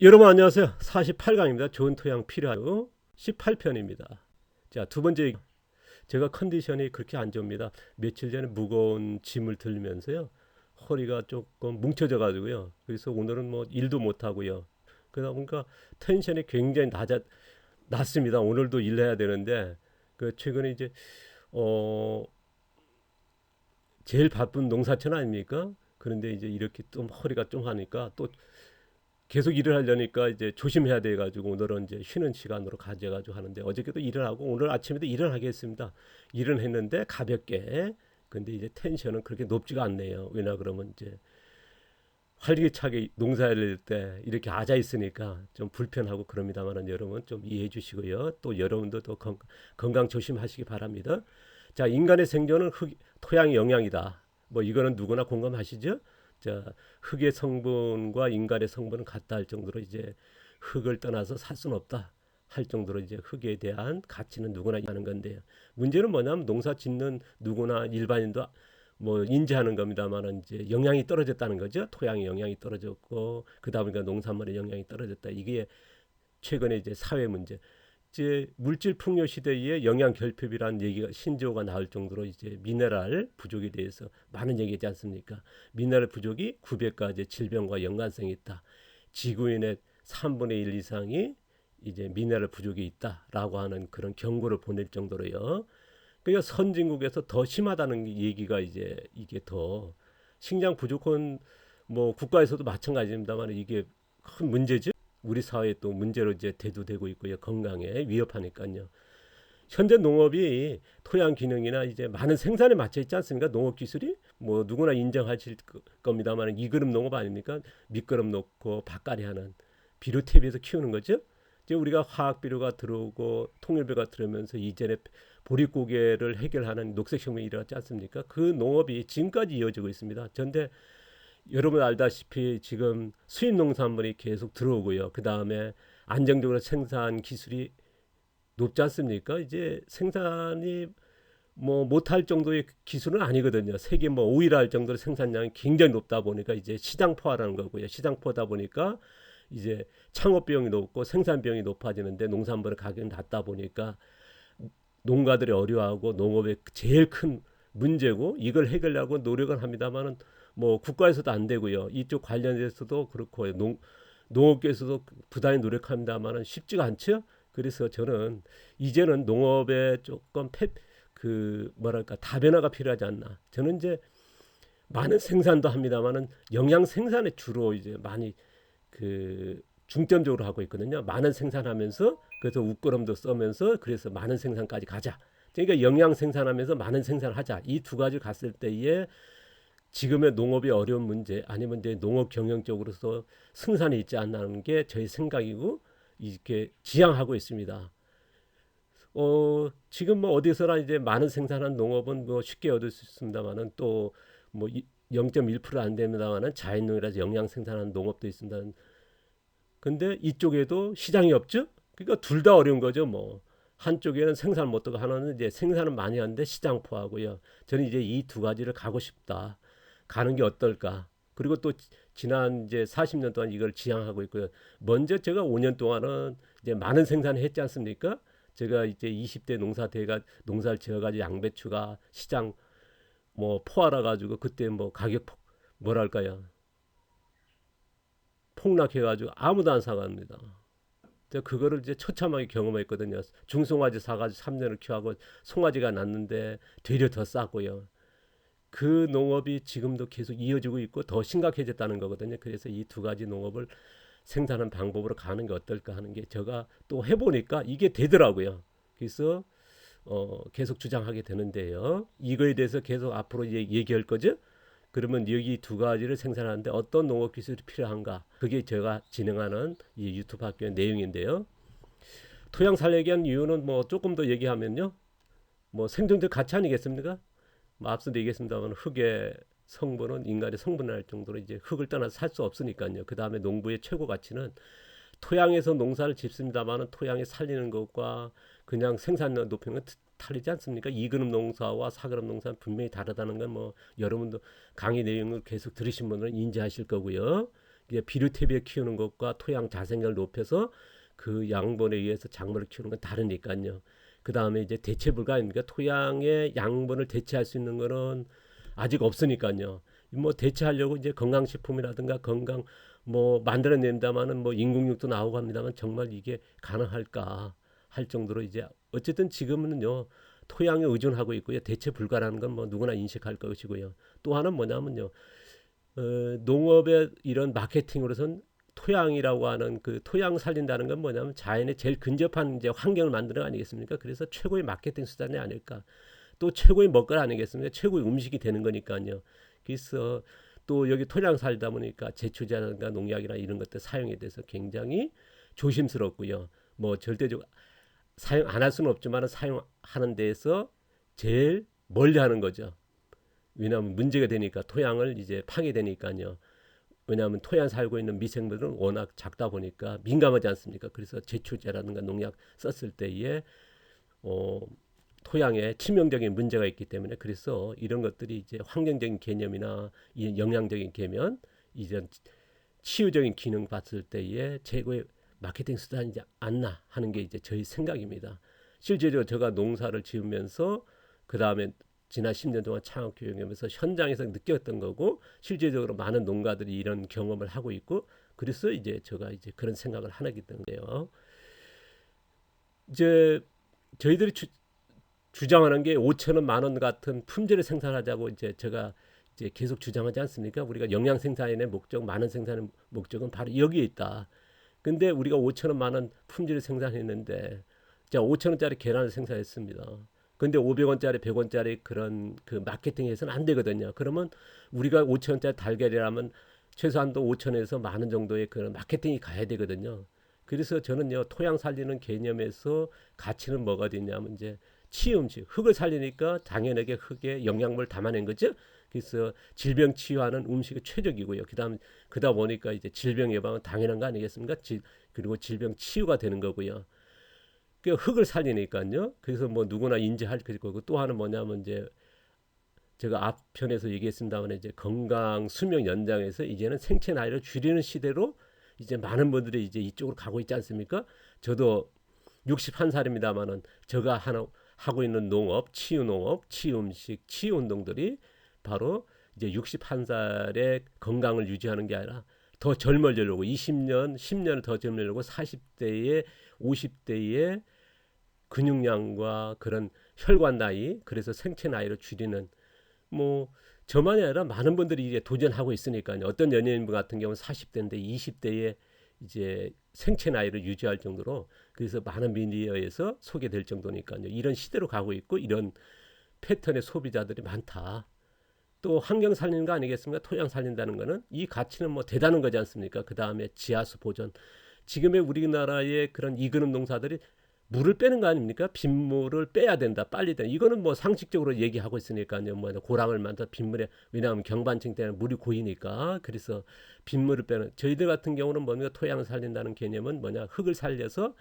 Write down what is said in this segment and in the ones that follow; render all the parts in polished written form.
여러분 안녕하세요. 48강입니다. 좋은 토양 필요하요. 18편입니다. 자, 두 번째 제가 컨디션이 그렇게 안 좋습니다. 며칠 전에 무거운 짐을 들면서요. 허리가 조금 뭉쳐져 가지고요. 그래서 오늘은 뭐 일도 못 하고요. 그러다 보니까 텐션이 굉장히 낮습니다. 오늘도 일해야 되는데 그 최근에 이제 어 제일 바쁜 농사철 아닙니까? 그런데 이제 이렇게 좀 허리가 좀 하니까 또 계속 일을 하려니까 이제 조심해야 돼 가지고 오늘은 이제 쉬는 시간으로 가져 가지고 하는데 어저께도 일을 하고 오늘 아침에도 일을 하겠습니다. 일은 했는데 가볍게. 근데 이제 텐션은 그렇게 높지가 않네요. 왜냐 그러면 이제 활기차게 농사를 할 때 이렇게 앉아 있으니까 좀 불편하고 그럽니다만은 여러분 좀 이해해 주시고요. 또 여러분도 더 건강 조심하시기 바랍니다. 자, 인간의 생존은 토양의 영향이다. 뭐 이거는 누구나 공감하시죠? 자, 흙의 성분과 인간의 성분은 같다 할 정도로 이제 흙을 떠나서 살 수는 없다 할 정도로 이제 흙에 대한 가치는 누구나 하는 건데요. 문제는 뭐냐면 농사 짓는 누구나 일반인도 뭐 인지하는 겁니다만은 이제 영향이 떨어졌다는 거죠. 토양의 영향이 떨어졌고 그러다 보니까 농산물의 영향이 떨어졌다. 이게 최근에 이제 사회 문제. 이제 물질 풍요 시대에 영양 결핍이라는 얘기가 신조어가 나올 정도로 이제 미네랄 부족에 대해서 많은 얘기하지 않습니까? 미네랄 부족이 900가지 질병과 연관성이 있다. 지구인의 3분의 1 이상이 이제 미네랄 부족이 있다라고 하는 그런 경고를 보낼 정도로요. 그러니까 선진국에서 더 심하다는 얘기가 이제 이게 더 식량 부족은 뭐 국가에서도 마찬가지입니다만 이게 큰 문제죠. 우리 사회에 또 문제로 이제 대두되고 있고요. 건강에 위협하니까요. 현재 농업이 토양 기능이나 이제 많은 생산에 맞춰 있지 않습니까? 농업 기술이 뭐 누구나 인정하실 겁니다만 이 그룹 농업 아닙니까? 밑그룹 놓고 밭갈이 하는 비료탭에서 키우는 거죠. 이제 우리가 화학 비료가 들어오고 통일비가 들어오면서 이전에 보릿고개를 해결하는 녹색혁명이 일어났지 않습니까? 그 농업이 지금까지 이어지고 있습니다. 그런데 여러분 알다시피 지금 수입 농산물이 계속 들어오고요. 그 다음에 안정적으로 생산 기술이 높지 않습니까? 이제 생산이 뭐 못할 정도의 기술은 아니거든요. 세계 뭐 5위를 할 정도로 생산량이 굉장히 높다 보니까 이제 시장 포화라는 거고요. 시장 포다 보니까 이제 창업 비용이 높고 생산 비용이 높아지는데 농산물의 가격이 낮다 보니까 농가들이 어려워하고 농업의 제일 큰 문제고 이걸 해결하려고 노력을 합니다만은 뭐 국가에서도 안 되고요. 이쪽 관련해서도 그렇고 농업계에서도 부단히 노력합니다만은 쉽지가 않죠. 그래서 저는 이제는 농업에 조금 그 뭐랄까 다변화가 필요하지 않나. 저는 이제 많은 생산도 합니다만은 영양 생산에 주로 이제 많이 그 중점적으로 하고 있거든요. 많은 생산하면서 그래서 웃거름도 써면서 그래서 많은 생산까지 가자. 그러니까 영양 생산하면서 많은 생산을 하자. 이 두 가지를 갔을 때에 지금의 농업이 어려운 문제 아니면 이제 농업 경영적으로서 승산이 있지 않나는 게 저의 생각이고 이렇게 지향하고 있습니다. 지금 뭐 어디서나 이제 많은 생산한 농업은 뭐 쉽게 얻을 수 있습니다만은 또 뭐 0.1%안 됩니다만은 자연농이라서 영양 생산하는 농업도 있습니다. 근데 이쪽에도 시장이 없죠? 그러니까 둘 다 어려운 거죠, 뭐. 한쪽에는 생산 못하고 하나는 이제 생산은 많이 하는데 시장 포하고요. 저는 이제 이 두 가지를 가고 싶다. 가는 게 어떨까? 그리고 또 지난 이제 40년 동안 이걸 지향하고 있고요. 먼저 제가 5년 동안은 이제 많은 생산을 했지 않습니까? 제가 이제 20대 농사를 지어가지고 양배추가 시장 뭐 포알아 가지고 그때 뭐 가격 뭐랄까요? 폭락해가지고 아무도 안 사갑니다. 제가 그거를 이제 처참하게 경험했거든요. 중송아지 사가지고 3년을 키워하고 송아지가 났는데 되려 더 싸고요. 그 농업이 지금도 계속 이어지고 있고 더 심각해졌다는 거거든요. 그래서 이 두 가지 농업을 생산하는 방법으로 가는 게 어떨까 하는 게 제가 또 해보니까 이게 되더라고요. 그래서 계속 주장하게 되는데요. 이거에 대해서 계속 앞으로 얘기할 거죠. 그러면 여기 두 가지를 생산하는데 어떤 농업 기술이 필요한가? 그게 제가 진행하는 이 유튜브 학교의 내용인데요. 토양 살리기 위한 이유는 뭐 조금 더 얘기하면요. 뭐 생존적 가치 아니겠습니까? 뭐 앞서도 얘기했습니다만 흙의 성분은 인간의 성분을 할 정도로 이제 흙을 떠나서 살 수 없으니까요. 그 다음에 농부의 최고 가치는 토양에서 농사를 짓습니다만은 토양에 살리는 것과 그냥 생산량 높이는 건 틀리지 않습니까? 2그룹 농사와 4그룹 농사는 분명히 다르다는 건 뭐 여러분도 강의 내용을 계속 들으신 분들은 인지하실 거고요. 이제 비료태비에 키우는 것과 토양 자생력을 높여서 그 양분에 의해서 작물을 키우는 건 다르니까요. 그 다음에 이제 대체 불가입니까? 토양의 양분을 대체할 수 있는 거는 아직 없으니까요. 뭐 대체하려고 이제 건강식품이라든가 건강 뭐 만들어낸다마는 뭐 인공육도 나오고 합니다만 정말 이게 가능할까 할 정도로 이제 어쨌든 지금은요 토양에 의존하고 있고요. 대체 불가라는 건 뭐 누구나 인식할 것이고요. 또 하나는 뭐냐면요. 농업의 이런 마케팅으로선 토양이라고 하는 그 토양 살린다는 건 뭐냐면 자연에 제일 근접한 이제 환경을 만드는 거 아니겠습니까? 그래서 최고의 마케팅 수단이 아닐까. 또 최고의 먹거리 아니겠습니까? 최고의 음식이 되는 거니까요. 그래서 또 여기 토양 살다 보니까 제초제라든가 농약이나 이런 것들 사용에 대해서 굉장히 조심스럽고요. 뭐 절대적으로 사용 안 할 수는 없지만 사용하는 데에서 제일 멀리 하는 거죠. 왜냐하면 문제가 되니까 토양을 이제 파괴되니까요. 왜냐하면 토양 살고 있는 미생물은 워낙 작다 보니까 민감하지 않습니까? 그래서 제초제라든가 농약 썼을 때에 토양에 치명적인 문제가 있기 때문에 그래서 이런 것들이 이제 환경적인 개념이나 영양적인 개념, 이런 치유적인 기능 봤을 때에 최고의 마케팅 수단이지 않나 하는 게 이제 저희 생각입니다. 실제로 제가 농사를 지으면서 그 다음에 지난 10년 동안 창업 교육하면서 현장에서 느꼈던 거고 실제적으로 많은 농가들이 이런 경험을 하고 있고 그래서 이제 제가 이제 그런 생각을 하기 때문에요. 이제 저희들이 주장하는 게 5천 원, 만 원 같은 품질을 생산하자고 이제 제가 이제 계속 주장하지 않습니까? 우리가 영양 생산의 목적, 많은 생산의 목적은 바로 여기에 있다. 근데 우리가 5천 원, 만 원 품질을 생산했는데 자 5천 원짜리 계란을 생산했습니다. 근데 500원짜리, 100원짜리 그런 그 마케팅에서는 안 되거든요. 그러면 우리가 5천 원짜리 달걀이라면 최소한도 5천에서 만 원 정도의 그런 마케팅이 가야 되거든요. 그래서 저는요 토양 살리는 개념에서 가치는 뭐가 되냐면 이제 치유음식, 흙을 살리니까 당연하게 흙에 영양분을 담아낸 거죠. 그래서 질병 치유하는 음식이 최적이고요. 그다 보니까 이제 질병 예방은 당연한 거 아니겠습니까? 그리고 질병 치유가 되는 거고요. 그 흙을 살리니까요. 그래서 뭐 누구나 인지할 거고 또 하나는 뭐냐면 이제 제가 앞편에서 얘기했습니다만 이제 건강 수명 연장에서 이제는 생체 나이를 줄이는 시대로 이제 많은 분들이 이제 이쪽으로 가고 있지 않습니까? 저도 61살입니다만은 제가 하고 있는 농업, 치유 농업, 치유 음식, 치유 운동들이 바로 이제 61살의 건강을 유지하는 게 아니라 더 젊어지려고 20년, 10년을 더 젊으려고 40대에 50대에 근육량과 그런 혈관 나이, 그래서 생체 나이를 줄이는 뭐 저만이 아니라 많은 분들이 이제 도전하고 있으니까요. 어떤 연예인분 같은 경우는 40대인데 20대에 이제 생체 나이를 유지할 정도로 그래서 많은 미디어에서 소개될 정도니까요. 이런 시대로 가고 있고 이런 패턴의 소비자들이 많다. 또 환경 살리는 거 아니겠습니까? 토양 살린다는 거는 이 가치는 뭐 대단한 거지 않습니까? 그 다음에 지하수 보존. 지금의 우리나라의 그런 이그룹 농사들이 물을 빼는 거 아닙니까? 빗물을 빼야 된다, 빨리 된다. 이거는 뭐 상식적으로 얘기하고 있으니까요. 뭐 고랑을 만들어 빗물에 왜냐하면 경반층 때는 물이 고이니까 그래서 빗물을 빼는. 저희들 같은 경우는 뭡니까? 토양을 살린다는 개념은 뭐냐? 흙을 살려서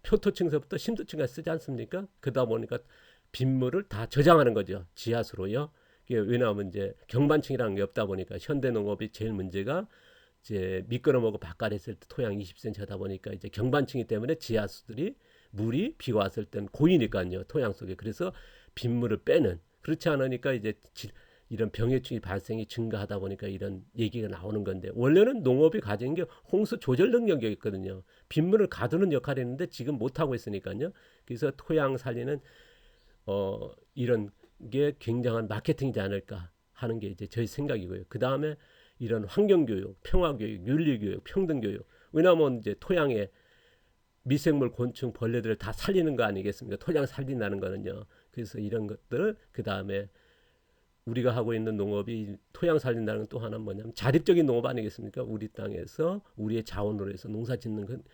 표토층서부터 심도층까지 쓰지 않습니까? 그러다 보니까 빗물을 다 저장하는 거죠. 지하수로요. 왜냐하면 이제 경반층이라는 게 없다 보니까 현대농업이 제일 문제가 이제 미끄러먹고 바깥했을 때 토양 20cm 하다 보니까 이제 경반층이 때문에 지하수들이 물이 비가 왔을 땐 고이니까요 토양 속에. 그래서 빗물을 빼는. 그렇지 않으니까 이제 이런 병해충이 발생이 증가하다 보니까 이런 얘기가 나오는 건데 원래는 농업이 가진 게 홍수 조절 능력이 있거든요. 빗물을 가두는 역할이 있는데 지금 못 하고 있으니까요. 그래서 토양 살리는 이런 게 굉장한 마케팅이지 않을까 하는 게 이제 저희 생각이고요. 그 다음에 이런 환경교육, 평화교육, 윤리교육, 평등교육. 왜냐하면 이제 토양에 미생물, 곤충, 벌레들을 다 살리는 거 아니겠습니까? 토양 살린다는 거는요. 그래서 이런 것들을 그 다음에 우리가 하고 있는 농업이 토양 살린다는 건 또 하나는 뭐냐면 자립적인 농업 아니겠습니까? 우리 땅에서 우리의 자원으로 해서 농사 짓는 건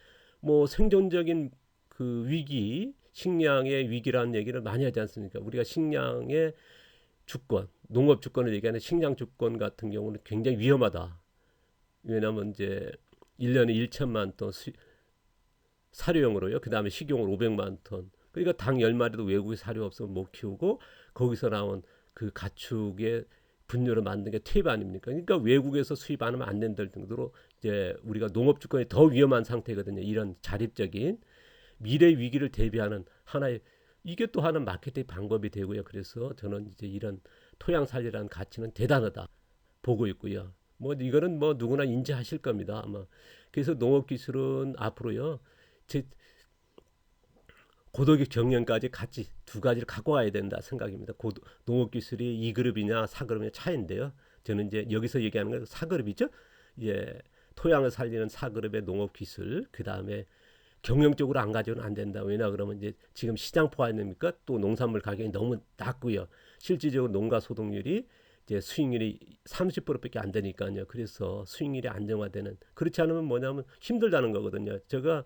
뭐 생존적인 그 위기, 식량의 위기라는 얘기를 많이 하지 않습니까? 우리가 식량의 주권, 농업 주권을 얘기하는 식량 주권 같은 경우는 굉장히 위험하다. 왜냐하면 이제 1년에 1천만 톤 사료용으로요. 그 다음에 식용으로 500만 톤. 그러니까 당 10마리도 외국에 사료 없으면 못 키우고 거기서 나온 그 가축의 분뇨를 만든 게 퇴비 아닙니까? 그러니까 외국에서 수입 안 하면 안 된다는 정도로 이제 우리가 농업 주권이 더 위험한 상태거든요. 이런 자립적인 미래 위기를 대비하는 하나의 이게 또 하나 마케팅 방법이 되고요. 그래서 저는 이제 이런 토양 살리라는 가치는 대단하다 보고 있고요. 뭐 이거는 뭐 누구나 인지하실 겁니다. 아마 그래서 농업 기술은 앞으로요. 제 고도직 정년까지 같이 두 가지를 갖고 가야 된다 생각입니다. 농업 기술이 2그룹이냐 4그룹이냐 차이인데요. 저는 이제 여기서 얘기하는 건 4그룹이죠. 예, 토양을 살리는 4그룹의 농업 기술, 그 다음에 경영적으로 안 가져는 안 된다. 왜냐 그러면 이제 지금 시장 포화됩니까? 또 농산물 가격이 너무 낮고요. 실질적으로 농가 소득률이 이제 수익률이 30%밖에 안 되니까요. 그래서 수익률이 안정화되는 그렇지 않으면 뭐냐면 힘들다는 거거든요. 제가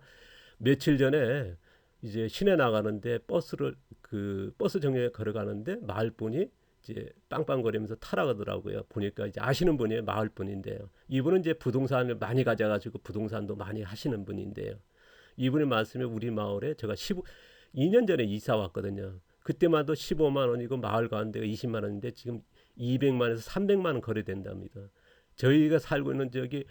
며칠 전에 이제 시내 나가는데 버스 정류장에 걸어가는데 마을 분이 이제 빵빵거리면서 타라가더라고요. 보니까 이제 아시는 분이에요. 마을 분인데요. 이분은 이제 부동산을 많이 가져가지고 부동산도 많이 하시는 분인데요. 이분의 말씀에 우리 마을에 제가 2년 전에 이사 왔거든요. 그때만 해도 15만 원이고 마을 가운데가 20만 원인데 지금 200만에서 300만 원 거래된답니다. 저희가 살고 있는 저기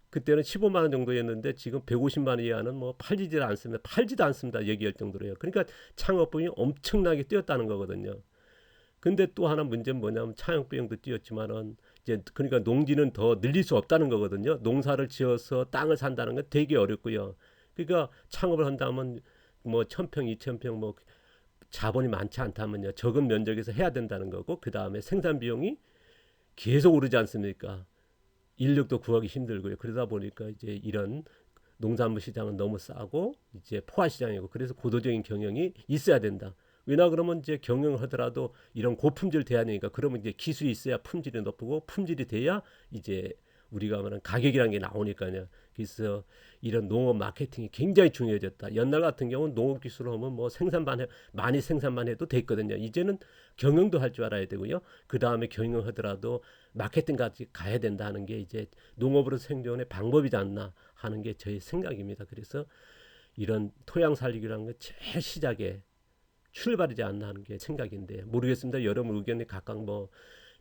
그때는 15만 원 정도였는데 지금 150만 원 이하는 뭐 팔지도 않습니다. 얘기할 정도로요. 그러니까 창업비용이 엄청나게 뛰었다는 거거든요. 근데 또 하나 문제는 뭐냐면 창업비용도 뛰었지만은 이제 그러니까 농지는 더 늘릴 수 없다는 거거든요. 농사를 지어서 땅을 산다는 건 되게 어렵고요. 그러니까 창업을 한다면 뭐 1000평, 2000평 뭐 자본이 많지 않다면요. 적은 면적에서 해야 된다는 거고 그다음에 생산 비용이 계속 오르지 않습니까? 인력도 구하기 힘들고요. 그러다 보니까 이제 이런 농산물 시장은 너무 싸고 이제 포화 시장이고 그래서 고도적인 경영이 있어야 된다. 왜냐 그러면 이제 경영을 하더라도 이런 고품질 돼야 되니까 그러면 이제 기술이 있어야 품질이 높고 품질이 돼야 이제 우리가 말하는 가격이라는 게 나오니까요. 그래서 이런 농업 마케팅이 굉장히 중요해졌다. 옛날 같은 경우는 농업 기술을 하면 뭐 많이 생산만 해도 됐거든요. 이제는 경영도 할 줄 알아야 되고요. 그 다음에 경영하더라도 마케팅까지 가야 된다는 게 이제 농업으로 생존의 방법이지 않나 하는 게 저의 생각입니다. 그래서 이런 토양 살리기라는 게 제일 시작에 출발이지 않나 하는 게 생각인데 모르겠습니다. 여러분 의견이 각각 뭐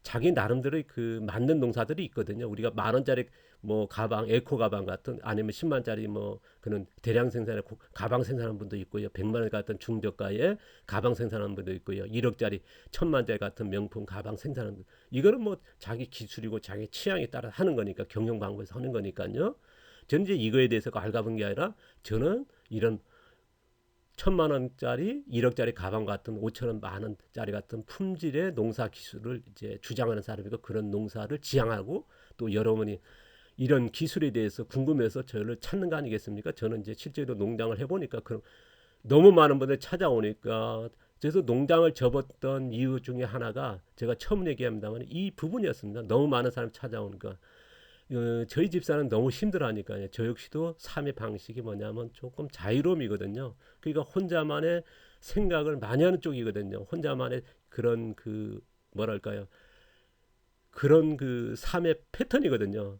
자기 나름대로의 그 맞는 농사들이 있거든요. 우리가 10,000원짜리 뭐 가방, 에코 가방 같은 아니면 10만짜리 뭐 그런 대량 생산의 가방 생산하는 분도 있고요. 100만 원 같은 중저가의 가방 생산하는 분도 있고요. 1억짜리 1,000만짜리 같은 명품 가방 생산하는 분. 이거는 뭐 자기 기술이고 자기 취향에 따라 하는 거니까 경영 방법에서 하는 거니까요. 저는 이제 이거에 대해서 알아본 게 아니라 저는 이런 1,000만 원짜리, 1억짜리 가방 같은 5,000원, 만원짜리 같은 품질의 농사 기술을 이제 주장하는 사람이고 그런 농사를 지향하고 또 여러분이 이런 기술에 대해서 궁금해서 저를 찾는 거 아니겠습니까? 저는 이제 실제로 농장을 해보니까 그럼 너무 많은 분들이 찾아오니까 그래서 농장을 접었던 이유 중에 하나가 제가 처음 얘기합니다만 이 부분이었습니다. 너무 많은 사람이 찾아오니까 저희 집사는 너무 힘들어하니까요. 저 역시도 삶의 방식이 뭐냐면 조금 자유로움이거든요. 그러니까 혼자만의 생각을 많이 하는 쪽이거든요. 혼자만의 그런 그 뭐랄까요? 그런 그 삶의 패턴이거든요.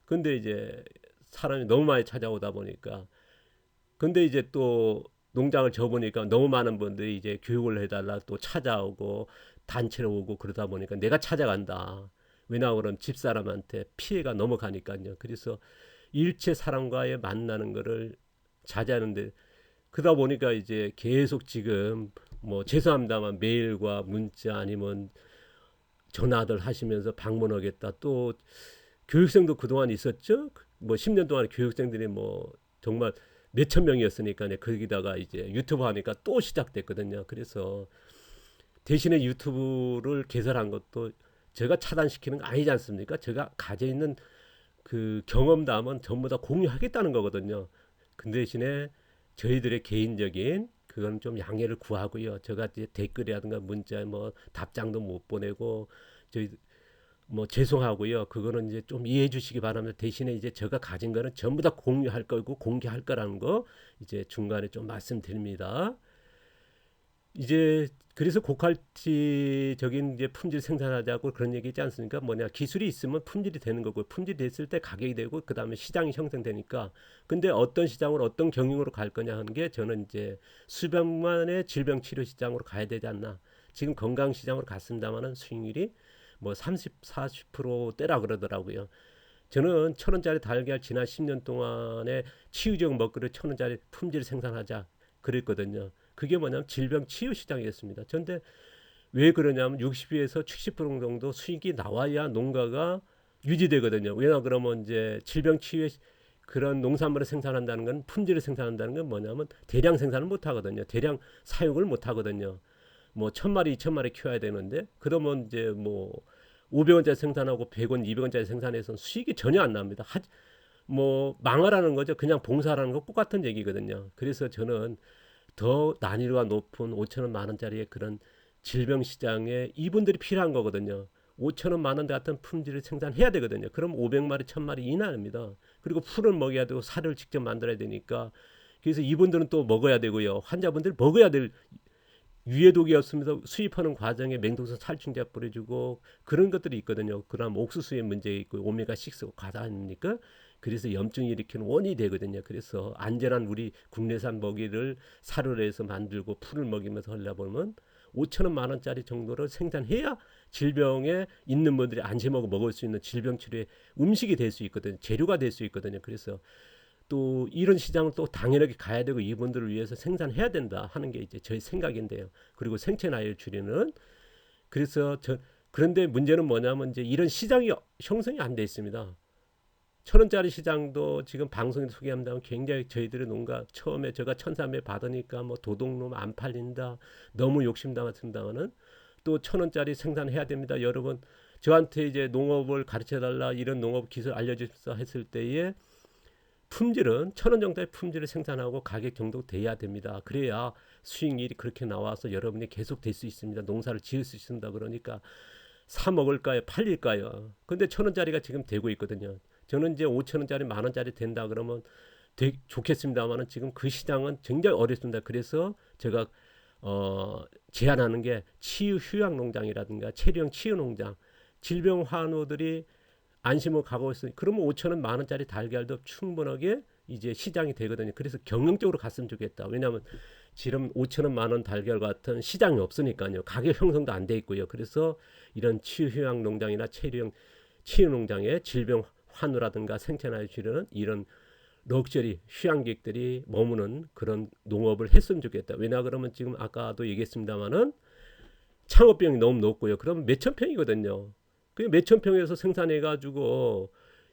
근데 이제 사람이 너무 많이 찾아오다 보니까 근데 이제 또 농장을 접으니까 너무 많은 분들이 이제 교육을 해달라 또 찾아오고 단체로 오고 그러다 보니까 내가 찾아간다. 왜냐 그러면 집사람한테 피해가 넘어가니까요. 그래서 일체 사람과의 만나는 거를 자제하는데 그러다 보니까 이제 계속 지금 뭐 죄송합니다만 메일과 문자 아니면 전화들 하시면서 방문하겠다. 또 교육생도 그동안 있었죠. 뭐 10년 동안 교육생들이 뭐 정말 몇천 명이었으니까요. 거기다가 이제 유튜브 하니까 또 시작됐거든요. 그래서 대신에 유튜브를 개설한 것도 제가 차단시키는 거 아니지 않습니까? 제가 가져 있는 그 경험담은 전부 다 공유하겠다는 거거든요. 그 대신에 저희들의 개인적인 그건 좀 양해를 구하고요. 제가 이제 댓글이라든가 문자 뭐 답장도 못 보내고 저희 뭐 죄송하고요. 그거는 이제 좀 이해해 주시기 바랍니다. 대신에 이제 제가 가진 거는 전부 다 공유할 거고 공개할 거라는 거 이제 중간에 좀 말씀드립니다. 이제 그래서 고퀄리티적인 이제 품질 생산하자고 그런 얘기 있지 않습니까? 뭐냐 기술이 있으면 품질이 되는 거고 품질이 됐을 때 가격이 되고 그 다음에 시장이 형성되니까 근데 어떤 시장으로 어떤 경영으로 갈 거냐 하는 게 저는 이제 수백만의 질병 치료 시장으로 가야 되지 않나. 지금 건강 시장으로 갔습니다만은 수익률이 뭐 30, 40%대라 그러더라고요. 저는 1,000원짜리 달걀 지난 10년 동안에 치유적 먹거리 1,000원짜리 품질 생산하자 그랬거든요. 그게 뭐냐면 질병 치유 시장이었습니다. 그런데 왜 그러냐면 60에서 70% 정도 수익이 나와야 농가가 유지되거든요. 왜냐 그러면 이제 질병 치유에 그런 농산물을 생산한다는 건 품질을 생산한다는 건 뭐냐면 대량 생산을 못 하거든요. 대량 사육을 못 하거든요. 뭐 1,000마리, 2,000마리 키워야 되는데 그러면 이제 뭐 500원짜리 생산하고 100원, 200원짜리 생산해서 수익이 전혀 안 납니다. 뭐 망하라는 거죠. 그냥 봉사라는 거 똑같은 얘기거든요. 그래서 저는 더 난이도가 높은 5,000원, 만 원짜리의 그런 질병 시장에 이분들이 필요한 거거든요. 5,000원, 만 원 같은 품질을 생산해야 되거든요. 그럼 500마리, 1,000마리 이내입니다. 그리고 풀을 먹여야 되고 살을 직접 만들어야 되니까 그래서 이분들은 또 먹어야 되고요. 환자분들 먹어야 될 유해독이 없으면서 수입하는 과정에 맹독성 살충제 뿌려주고 그런 것들이 있거든요. 그럼 옥수수에 문제 있고 오메가6 과다 아닙니까? 그래서 염증 일으키는 원인이 되거든요. 그래서 안전한 우리 국내산 먹이를 사료를 해서 만들고 풀을 먹이면서 하려 보면 5,000원, 만 원짜리 정도를 생산해야 질병에 있는 분들이 안심하고 먹을 수 있는 질병 치료의 음식이 될 수 있거든요. 재료가 될 수 있거든요. 그래서 또 이런 시장을 또 당연하게 가야 되고 이분들을 위해서 생산해야 된다 하는 게 이제 저희 생각인데요. 그리고 생체 나이를 줄이는 그래서 그런데 문제는 뭐냐면 이제 이런 시장이 형성이 안 돼 있습니다. 1,000원짜리 시장도 지금 방송에서 소개한다면 굉장히 저희들의 농가 처음에 제가 1,300 받으니까 뭐 도둑놈 안 팔린다 너무 욕심당했습니다만은 또 1,000원짜리 생산해야 됩니다. 여러분 저한테 이제 농업을 가르쳐달라 이런 농업 기술 알려주십사 했을 때에 품질은 1,000원 정도의 품질을 생산하고 가격 정도 돼야 됩니다. 그래야 수익률이 그렇게 나와서 여러분이 계속 될 수 있습니다. 농사를 지을 수 있습니다. 그러니까 사 먹을까요? 팔릴까요? 근데 1,000원짜리가 지금 되고 있거든요. 저는 이제 5,000원짜리, 만 원짜리 된다 그러면 좋겠습니다만은 지금 그 시장은 굉장히 어렵습니다. 그래서 제가 제안하는 게 치유 휴양 농장이라든가 체류형 치유 농장, 질병 환우들이 안심을 가고 있으니 그러면 5,000원, 만 원짜리 달걀도 충분하게 이제 시장이 되거든요. 그래서 경영적으로 갔으면 좋겠다. 왜냐하면 지금 5,000원, 만 원 달걀 같은 시장이 없으니까요. 가격 형성도 안 돼 있고요. 그래서 이런 치유 휴양 농장이나 체류형 치유 농장의 질병 환우라든가 생체나이 줄이는 이런 럭셔리 휴양객들이 머무는 그런 농업을 했으면 좋겠다. 왜냐 그러면 지금 아까도 얘기했습니다마는 창업비용이 너무 높고요. 그러면 몇천 평이거든요. 그 몇천 평에서 생산해가지고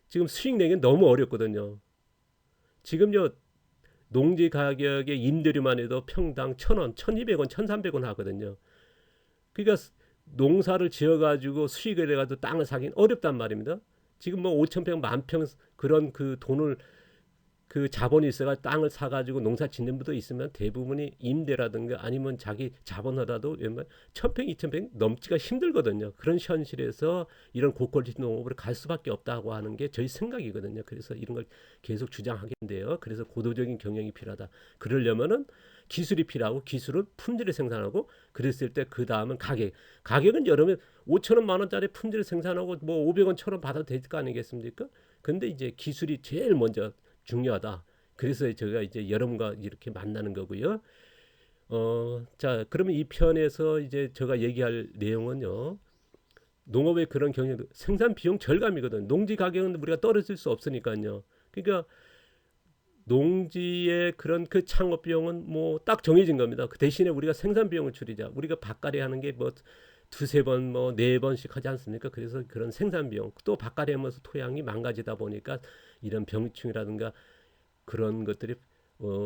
지금 수익 내기 너무 어렵거든요. 지금요 농지 가격의 임대료만 해도 평당 1,000원, 1,200원, 1,300원 하거든요. 그러니까 농사를 지어가지고 수익을 해가지고 땅을 사긴 어렵단 말입니다. 지금 뭐 5,000평, 10,000평 그런 그 돈을 그 자본이 있어가 땅을 사가지고 농사 짓는 분도 있으면 대부분이 임대라든가 아니면 자기 자본하다도 웬만 1,000평, 2,000평 넘지가 힘들거든요. 그런 현실에서 이런 고퀄리티 농업으로 갈 수밖에 없다고 하는 게 저희 생각이거든요. 그래서 이런 걸 계속 주장하겠는데요. 그래서 고도적인 경영이 필요하다. 그러려면은 기술이 필요하고 기술은 품질을 생산하고 그랬을 때 그 다음은 가격은 여러분 5,000원, 만 원짜리 품질을 생산하고 뭐 500원, 1,000원 받아도 될 거 아니겠습니까? 근데 이제 기술이 제일 먼저 중요하다. 그래서 제가 이제 여러분과 이렇게 만나는 거고요. 자, 그러면 이 편에서 이제 제가 얘기할 내용은요. 농업의 그런 경영, 생산 비용 절감이거든. 농지 가격은 우리가 떨어질 수 없으니까요. 그러니까 농지의 그런 그 창업 비용은 뭐 딱 정해진 겁니다. 그 대신에 우리가 생산 비용을 줄이자. 우리가 밭갈이 하는 게 뭐 두세 번, 뭐 네 번씩 하지 않습니까? 그래서 그런 생산 비용 또 밭갈이 하면서 토양이 망가지다 보니까 이런 병충이라든가 그런 것들이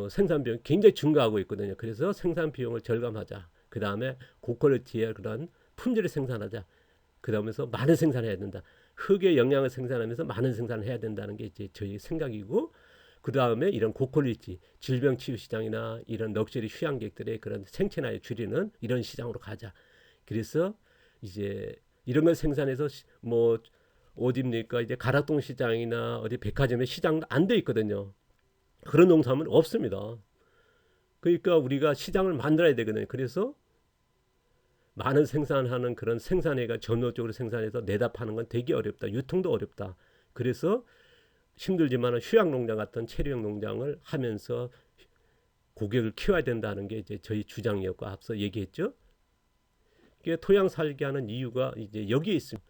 생산 비용이 굉장히 증가하고 있거든요. 그래서 생산 비용을 절감하자. 그 다음에 고퀄리티의 그런 품질을 생산하자. 그 다음에서 많은 생산해야 된다. 흙의 영양을 생산하면서 많은 생산을 해야 된다는 게 이제 저희 생각이고, 그 다음에 이런 고퀄리티 질병 치유 시장이나 이런 럭셔리 휴양객들의 그런 생체나이 줄이는 이런 시장으로 가자. 그래서 이제 이런 걸 생산해서 뭐 어디입니까? 이제 가락동 시장이나 어디 백화점에 시장도 안 돼 있거든요. 그런 농산물 없습니다. 그러니까 우리가 시장을 만들어야 되거든요. 그래서 많은 생산하는 그런 생산회가 전업적으로 생산해서 내다 파는 건 되게 어렵다. 유통도 어렵다. 그래서 힘들지만 휴양농장 같은 체류형 농장을 하면서 고객을 키워야 된다는 게 이제 저희 주장이었고 앞서 얘기했죠. 이게 토양 살게 하는 이유가 이제 여기에 있습니다.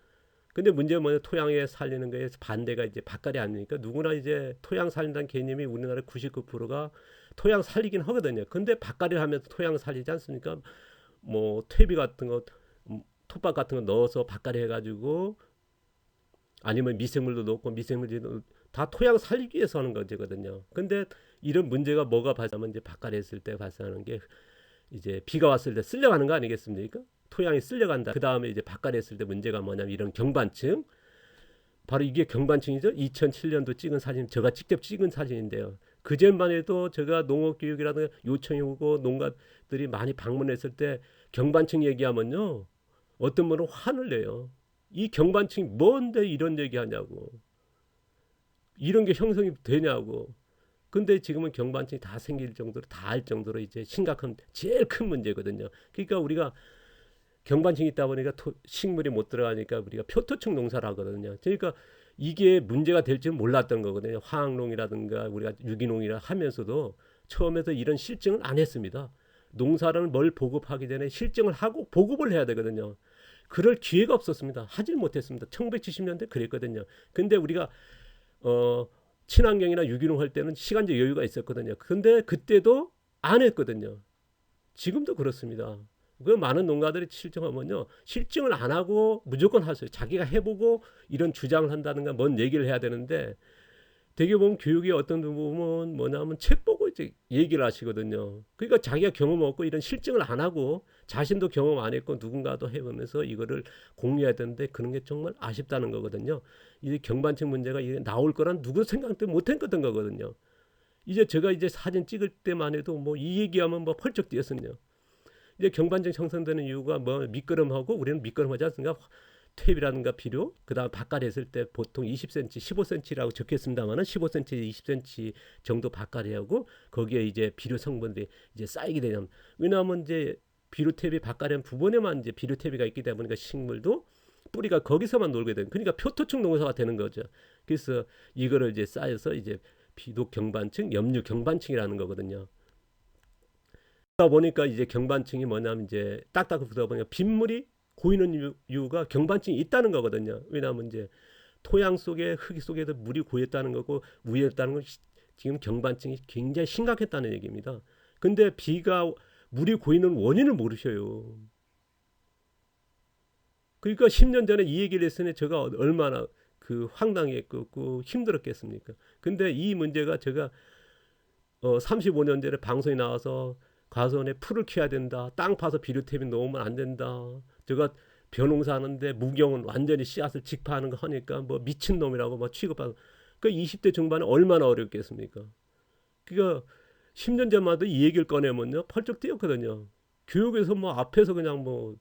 근데 문제는 뭐냐, 토양에 살리는 거에 반대가 이제 밭갈이 아니니까 누구나 이제 토양 살린다는 개념이 우리나라 99%가 토양 살리긴 하거든요. 근데 밭갈이를 하면서 토양 살리지 않습니까? 뭐 퇴비 같은 거, 톱밥 같은 거 넣어서 밭갈이 해가지고, 아니면 미생물도 넣고, 미생물도 다 토양 살리기 위해서 하는 거거든요. 근데 이런 문제가 뭐가 발생하면 이제 밭갈이 했을 때 발생하는 게 이제 비가 왔을 때 쓸려가는 거 아니겠습니까? 토양이 쓸려간다. 그 다음에 이제 밭갈이 했을 때 문제가 뭐냐면 이런 경반층, 바로 이게 경반층이죠. 2007년도 찍은 사진, 제가 직접 찍은 사진인데요. 그전만 해도 제가 농업교육이라든가 요청이 오고 농가들이 많이 방문했을 때 경반층 얘기하면요, 어떤 분은 화를 내요. 이 경반층이 뭔데 이런 얘기하냐고, 이런 게 형성이 되냐고. 근데 지금은 경반층이 다 생길 정도로, 다 알 정도로 이제 심각한 제일 큰 문제거든요. 그러니까 우리가 경반층이 있다 보니까 식물이 못 들어가니까 우리가 표토층 농사를 하거든요. 그러니까 이게 문제가 될 줄 몰랐던 거거든요. 화학농이라든가 우리가 유기농이라 하면서도 처음에서 이런 실증을 안 했습니다. 농사를 뭘 보급하기 전에 실증을 하고 보급을 해야 되거든요. 그럴 기회가 없었습니다. 하질 못했습니다. 1970년대 그랬거든요. 근데 우리가 친환경이나 유기농 할 때는 시간적 여유가 있었거든요. 근데 그때도 안 했거든요. 지금도 그렇습니다. 그 많은 농가들이 실증하면요, 실증을 안 하고 무조건 하세요. 자기가 해보고 이런 주장을 한다든가 뭔 얘기를 해야 되는데, 되게 보면 교육이 어떤 부분은 뭐냐면 책 보고 이제 얘기를 하시거든요. 그러니까 자기가 경험 없고 이런 실증을 안 하고 자신도 경험 안 했고 누군가도 해보면서 이거를 공유해야 되는데, 그런 게 정말 아쉽다는 거거든요. 이 경반층 문제가 이게 나올 거란 누구 생각도 못했던 거거든요. 이제 제가 이제 사진 찍을 때만 해도 뭐 이 얘기하면 뭐 펄쩍 뛰었거든요. 이제 경반층 형성되는 이유가 뭐 미끄럼하고, 우리는 미끄럼하지 않습니까? 탭이라든가 비료, 그다음 밭갈이 했을 때 보통 20cm, 15cm라고 적혔습니다만은 15cm, 20cm 정도 밭갈이 하고, 거기에 이제 비료 성분들이 이제 쌓이게 되냐면, 왜냐하면 이제 비료 탭이 밭갈이한 부분에만 이제 비료 탭이가 있기 때문에 식물도 뿌리가 거기서만 놀게 되는, 그러니까 표토층 농사가 되는 거죠. 그래서 이거를 이제 쌓여서 이제 비독 경반층, 염류 경반층이라는 거거든요. 그러다 보니까 이제 경반층이 뭐냐면 이제 딱딱 붙다 보니까 빗물이 고이는 이유가 경반층이 있다는 거거든요. 왜냐하면 이제 토양 속에, 흙 속에도 물이 고였다는 거고 우였다는 건 지금 경반층이 굉장히 심각했다는 얘기입니다. 근데 물이 고이는 원인을 모르셔요. 그러니까 10년 전에 이 얘기를 했으니 제가 얼마나 그 황당했고 힘들었겠습니까? 근데 이 문제가 제가 35년 전에 방송에 나와서 가선에 풀을 키워야 된다, 땅 파서 비료탭이 넣으면 안 된다, 제가 벼농사 하는데 무경은 완전히 씨앗을 직파하는 거 하니까 뭐 미친놈이라고 막 취급하고, 그 20대 중반에 얼마나 어렵겠습니까? 그러니까 10년 전만 해도 이 얘기를 꺼내면요 펄쩍 뛰었거든요. 교육에서 뭐 앞에서 그냥 뭐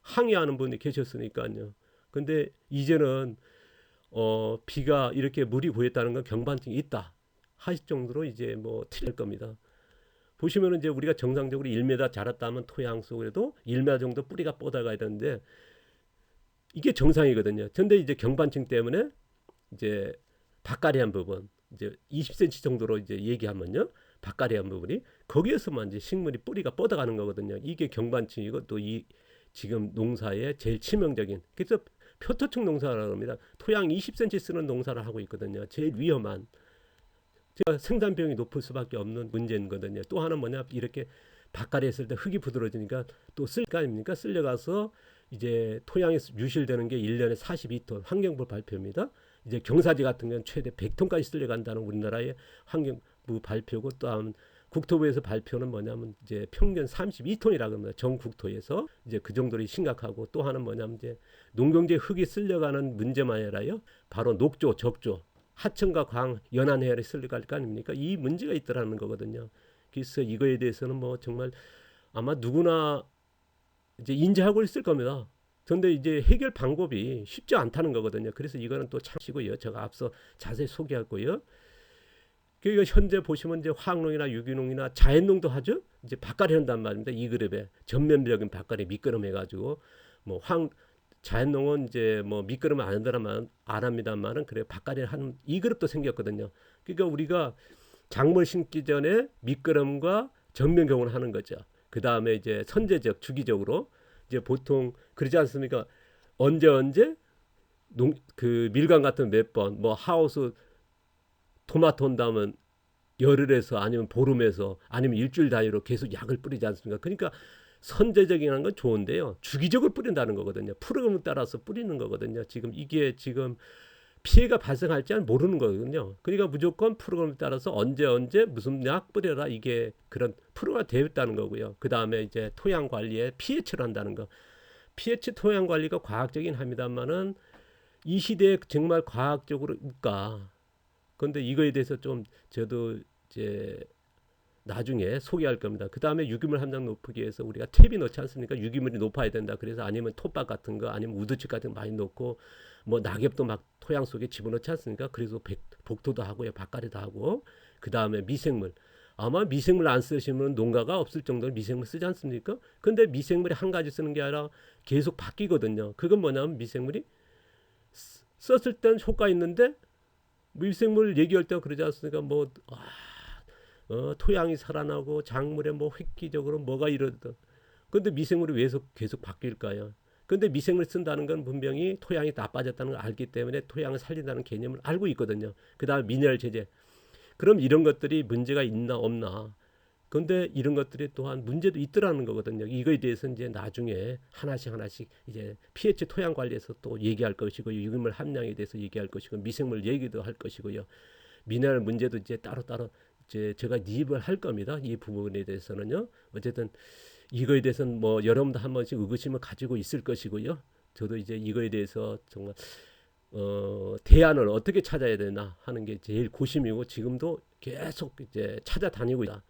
항의하는 분이 계셨으니까요. 근데 이제는 비가 이렇게 물이 고였다는 건 경반층이 있다 하실 정도로 이제 뭐 틀릴 겁니다. 보시면은 이제 우리가 정상적으로 1m 자랐다면 토양 속에도 1m 정도 뿌리가 뻗어가야 되는데 이게 정상이거든요. 근데 이제 경반층 때문에 이제 밭갈이한 부분, 이제 20cm 정도로 이제 얘기하면요, 밭갈이한 부분이 거기에서만 이제 식물이 뿌리가 뻗어가는 거거든요. 이게 경반층이고 또 이 지금 농사의 제일 치명적인, 그래서 표토층 농사라고 합니다. 토양 20cm 쓰는 농사를 하고 있거든요. 제일 위험한, 생산 비용이 높을 수밖에 없는 문제거든요. 또 하나 뭐냐, 이렇게 밭갈이 했을 때 흙이 부드러워지니까 또 쓸 거 아닙니까? 쓸려가서 이제 토양에 유실되는 게 1년에 42톤, 환경부 발표입니다. 이제 경사지 같은 건 최대 100톤까지 쓸려간다는 우리나라의 환경부 발표고, 또 다음 국토부에서 발표는 뭐냐면 이제 평균 32톤이라고 합니다. 전 국토에서 이제 그 정도로 심각하고, 또 하나는 뭐냐면 이제 농경재 흙이 쓸려가는 문제만 아니라요, 바로 녹조, 적조, 하천과 광, 연안 해열이 쓸려갈 거 아닙니까? 이 문제가 있더라는 거거든요. 그래서 이거에 대해서는 뭐 정말 아마 누구나 이제 인지하고 있을 겁니다. 그런데 이제 해결 방법이 쉽지 않다는 거거든요. 그래서 이거는 또 참시고요. 제가 앞서 자세히 소개했고요. 그러니까 현재 보시면 이제 화학농이나 유기농이나 자연농도 하죠. 이제 밭갈이 한단 말입니다. 이 그룹에 전면적인 밭갈이 미끄럼해가지고 뭐 자연농은 이제 뭐 미끄럼을 안 합니다만은 그래 밭갈이를 하는 이 그룹도 생겼거든요. 그러니까 우리가 작물 심기 전에 미끄럼과 전면 경운을 하는 거죠. 그 다음에 이제 선제적 주기적으로 이제 보통 그러지 않습니까? 언제 그 밀감 같은 몇 번, 뭐 하우스 토마토 온다면 열흘에서 아니면 보름에서 아니면 일주일 단위로 계속 약을 뿌리지 않습니까? 그러니까 선제적인 건 좋은데요. 주기적으로 뿌린다는 거거든요. 프로그램에 따라서 뿌리는 거거든요. 지금 이게 지금 피해가 발생할지는 모르는 거거든요. 그러니까 무조건 프로그램에 따라서 언제 무슨 약 뿌려라, 이게 그런 프로가 되어 있다는 거고요. 그 다음에 이제 토양 관리에 pH를 한다는 거. pH 토양 관리가 과학적인 합니다만은 이 시대에 정말 과학적으로 있까. 그런데 이거에 대해서 좀 저도 이제 나중에 소개할 겁니다. 그 다음에 유기물 함량 높이기 위해서 우리가 탭이 넣지 않습니까? 유기물이 높아야 된다. 그래서 아니면 톱밥 같은 거, 아니면 우드칩 같은 거 많이 넣고, 뭐 낙엽도 막 토양 속에 집어넣지 않습니까? 그래서 복토도 하고요, 밭갈이도 하고. 그 다음에 미생물. 아마 미생물 안 쓰시면 농가가 없을 정도로 미생물 쓰지 않습니까? 근데 미생물이 한 가지 쓰는 게 아니라 계속 바뀌거든요. 그건 뭐냐면 미생물이 썼을 땐 효과 있는데 미생물 얘기할 때 그러지 않습니까? 뭐 토양이 살아나고 작물에 뭐 획기적으로 뭐가 이러든. 근데 미생물이 왜 계속 바뀔까요? 근데 미생물 쓴다는 건 분명히 토양이 나빠졌다는 걸 알기 때문에 토양을 살린다는 개념을 알고 있거든요. 그 다음에 미네랄 제재. 그럼 이런 것들이 문제가 있나 없나. 근데 이런 것들이 또한 문제도 있더라는 거거든요. 이거에 대해서 이제 나중에 하나씩 이제 pH 토양 관리에서 또 얘기할 것이고, 유기물 함량에 대해서 얘기할 것이고, 미생물 얘기도 할 것이고요. 미네랄 문제도 이제 따로 이제 제가 이입을 할 겁니다. 이 부분에 대해서는요. 어쨌든 이거에 대해서는 뭐 여러분도 한 번씩 의구심을 가지고 있을 것이고요. 저도 이제 이거에 대해서 정말 대안을 어떻게 찾아야 되나 하는 게 제일 고심이고, 지금도 계속 이제 찾아다니고 있다.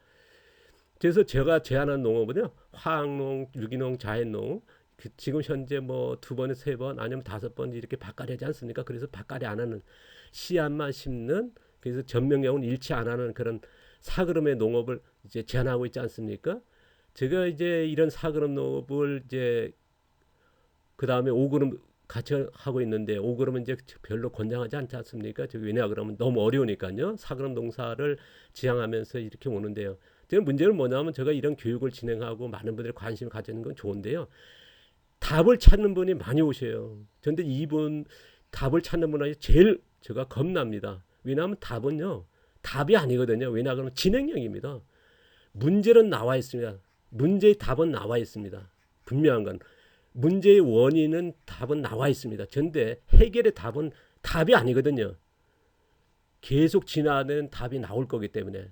그래서 제가 제안한 농업은요, 화학농, 유기농, 자연농. 지금 현재 뭐 2번, 3번, 아니면 5번 이렇게 밭갈이 하지 않습니까? 그래서 밭갈이 안 하는, 씨앗만 심는, 그래서 전명량은 일치 안 하는 그런 사그름의 농업을 이제 제안하고 있지 않습니까? 제가 이제 이런 사그름 농업을 이제 그 다음에 5그름 같이 하고 있는데, 5그름은 이제 별로 권장하지 않지 않습니까? 왜냐 그러면 너무 어려우니까요. 사그름 농사를 지향하면서 이렇게 오는데요. 문제는 뭐냐면 제가 이런 교육을 진행하고 많은 분들이 관심을 가지는 건 좋은데요. 답을 찾는 분이 많이 오셔요. 그런데 이분 답을 찾는 분이 제일 제가 겁납니다. 왜냐하면 답은요, 답이 아니거든요. 왜냐 그러면 진행형입니다. 문제는 나와 있습니다. 문제의 답은 나와 있습니다. 분명한 건 문제의 원인은 답은 나와 있습니다. 그런데 해결의 답은 답이 아니거든요. 계속 진화하는 답이 나올 거기 때문에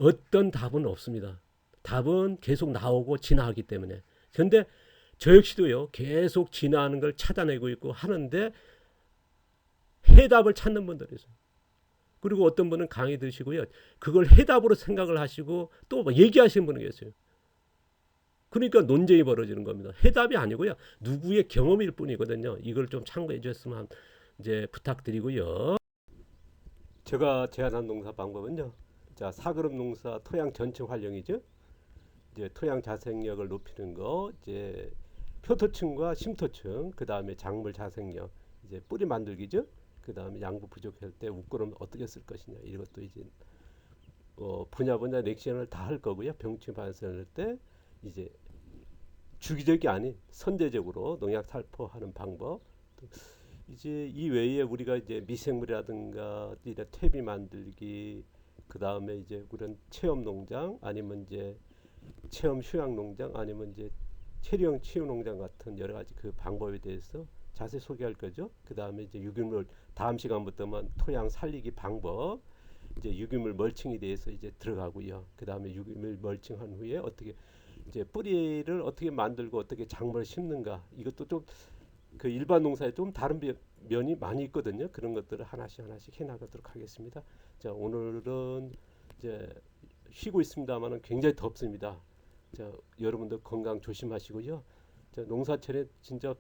어떤 답은 없습니다. 답은 계속 나오고 진화하기 때문에. 그런데 저 역시도요, 계속 진화하는 걸 찾아내고 있고 하는데 해답을 찾는 분들이 있어요. 그리고 어떤 분은 강의 드시고요, 그걸 해답으로 생각을 하시고 또 얘기하시는 분이 계세요. 그러니까 논쟁이 벌어지는 겁니다. 해답이 아니고요, 누구의 경험일 뿐이거든요. 이걸 좀 참고해 주셨으면 이제 부탁드리고요. 제가 제안한 농사 방법은요, 자, 사그름 농사 토양 전체 활용이죠. 이제 토양 자생력을 높이는 거, 이제 표토층과 심토층, 그 다음에 작물 자생력, 이제 뿌리 만들기죠. 그 다음에 양분 부족할 때 웃구름 어떻게 쓸 것이냐, 이것도 이제 분야 넥션을 다 할 거고요. 병충 발생할 때 이제 주기적이 아닌 선제적으로 농약 살포하는 방법. 이제 이 외에 우리가 이제 미생물이라든가 이런 퇴비 만들기, 그 다음에 이제 그런 체험 농장, 아니면 이제 체험 휴양 농장, 아니면 이제 체리형 치유 농장 같은 여러 가지 그 방법에 대해서 자세히 소개할 거죠. 그 다음에 이제 유기물, 다음 시간부터만 토양 살리기 방법, 이제 유기물 멀칭에 대해서 이제 들어가고요. 그 다음에 유기물 멀칭한 후에 어떻게 이제 뿌리를 어떻게 만들고 어떻게 작물을 심는가, 이것도 좀 그 일반 농사에 좀 다른 면이 많이 있거든요. 그런 것들을 하나씩 해나가도록 하겠습니다. 자, 오늘은 이제 쉬고 있습니다만은 굉장히 덥습니다. 자, 여러분들 건강 조심하시고요. 자, 농사철에 진짜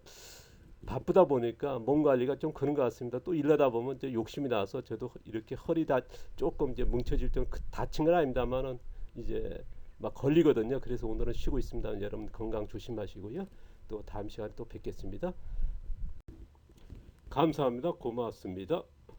바쁘다 보니까 몸 관리가 좀 그런 것 같습니다. 또 일하다 보면 이제 욕심이 나서 저도 이렇게 허리 다 조금 이제 뭉쳐질 때 다친 건 아닙니다만은 이제 막 걸리거든요. 그래서 오늘은 쉬고 있습니다. 여러분 건강 조심하시고요. 또 다음 시간에 또 뵙겠습니다. 감사합니다. 고맙습니다.